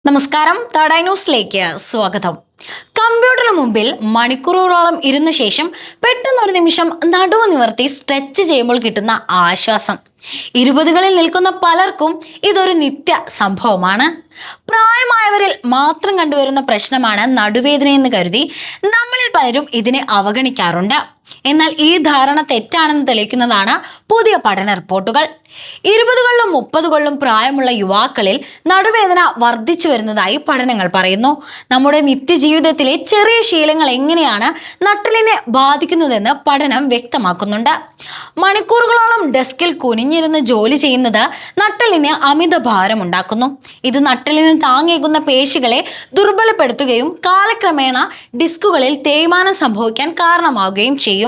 നമസ്കാരം, third eye ന്യൂസിലേക്ക് സ്വാഗതം. കമ്പ്യൂട്ടറിന് മുമ്പിൽ മണിക്കൂറുകളോളം ഇരുന്ന ശേഷം പെട്ടെന്നൊരു നിമിഷം നടുവ് നിവർത്തി സ്ട്രെച്ച് ചെയ്യുമ്പോൾ കിട്ടുന്ന ആശ്വാസം. 20കളിൽ നിൽക്കുന്ന പലർക്കും ഇതൊരു നിത്യ സംഭവമാണ്. പ്രായമായവരിൽ മാത്രം കണ്ടുവരുന്ന പ്രശ്നമാണ് നടുവേദനയെന്ന് കരുതി നമ്മളിൽ പലരും ഇതിനെ അവഗണിക്കാറുണ്ട്. എന്നാൽ ഈ ധാരണ തെറ്റാണെന്ന് തെളിയിക്കുന്നതാണ് പുതിയ പഠന റിപ്പോർട്ടുകൾ. 20കളിലും 30കളിലും പ്രായമുള്ള യുവാക്കളിൽ നടുവേദന വർദ്ധിച്ചു വരുന്നതായി പഠനങ്ങൾ പറയുന്നു. നമ്മുടെ നിത്യജീവിതത്തിലെ ചെറിയ ശീലങ്ങൾ എങ്ങനെയാണ് നട്ടലിനെ ബാധിക്കുന്നതെന്ന് പഠനം വ്യക്തമാക്കുന്നുണ്ട്. മണിക്കൂറുകളോളം ഡെസ്കിൽ കുനിഞ്ഞിരുന്ന് ജോലി ചെയ്യുന്നത് നട്ടലിന് അമിത ഭാരം ഉണ്ടാക്കുന്നു. ഇത് നട്ടലിന് താങ്ങേകുന്ന പേശികളെ ദുർബലപ്പെടുത്തുകയും കാലക്രമേണ ഡിസ്കുകളിൽ തേയ്മാനം സംഭവിക്കാൻ കാരണമാവുകയും ചെയ്യും.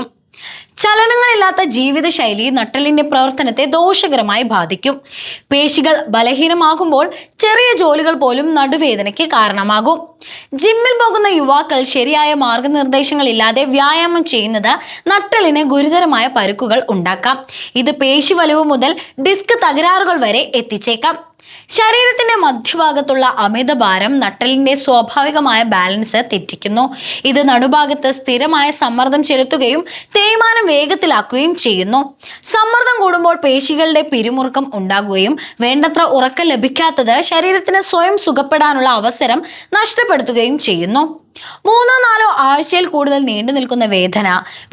ചലനങ്ങളില്ലാത്ത ജീവിതശൈലി നട്ടലിന്റെ പ്രവർത്തനത്തെ ദോഷകരമായി ബാധിക്കും. പേശികൾ ബലഹീനമാകുമ്പോൾ ചെറിയ ജോലികൾ പോലും നടുവേദനയ്ക്ക് കാരണമാകും. ജിമ്മിൽ പോകുന്ന യുവാക്കൾ ശരിയായ മാർഗനിർദ്ദേശങ്ങൾ ഇല്ലാതെ വ്യായാമം ചെയ്യുന്നത് നട്ടലിന് ഗുരുതരമായ പരുക്കുകൾ ഉണ്ടാക്കാം. ഇത് പേശിവലിവ് മുതൽ ഡിസ്ക് തകരാറുകൾ വരെ എത്തിച്ചേക്കാം. ശരീരത്തിന്റെ മധ്യഭാഗത്തുള്ള അമിതഭാരം നട്ടലിന്റെ സ്വാഭാവികമായ ബാലൻസ് തെറ്റിക്കുന്നു. ഇത് നടുഭാഗത്ത് സ്ഥിരമായ സമ്മർദ്ദം ചെലുത്തുകയും തേയ്മാനം വേഗത്തിലാക്കുകയും ചെയ്യുന്നു. സമ്മർദ്ദം കൂടുമ്പോൾ പേശികളുടെ പിരിമുറുക്കം ഉണ്ടാകുകയും വേണ്ടത്ര ഉറക്കം ലഭിക്കാത്തത് ശരീരത്തിന് സ്വയം സുഖപ്പെടാനുള്ള അവസരം നഷ്ടപ്പെടുത്തുകയും ചെയ്യുന്നു. 3-4 ആഴ്ചയിൽ കൂടുതൽ നീണ്ടു നിൽക്കുന്ന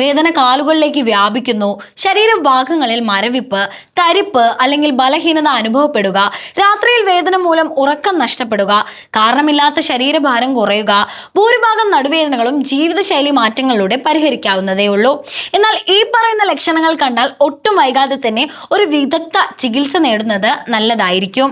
വേദന കാലുകളിലേക്ക് വ്യാപിക്കുന്നു. ശരീരഭാഗങ്ങളിൽ മരവിപ്പ്, തരിപ്പ് അല്ലെങ്കിൽ ബലഹീനത അനുഭവപ്പെടുക, രാത്രിയിൽ വേദന മൂലം ഉറക്കം നഷ്ടപ്പെടുക, കാരണമില്ലാത്ത ശരീരഭാരം കുറയുക. ഭൂരിഭാഗം നടുവേദനകളും ജീവിതശൈലി മാറ്റങ്ങളിലൂടെ പരിഹരിക്കാവുന്നതേ ഉള്ളൂ. എന്നാൽ ഈ പറയുന്ന ലക്ഷണങ്ങൾ കണ്ടാൽ ഒട്ടും വൈകാതെ തന്നെ ഒരു വിദഗ്ധ ചികിത്സ നേടുന്നത് നല്ലതായിരിക്കും.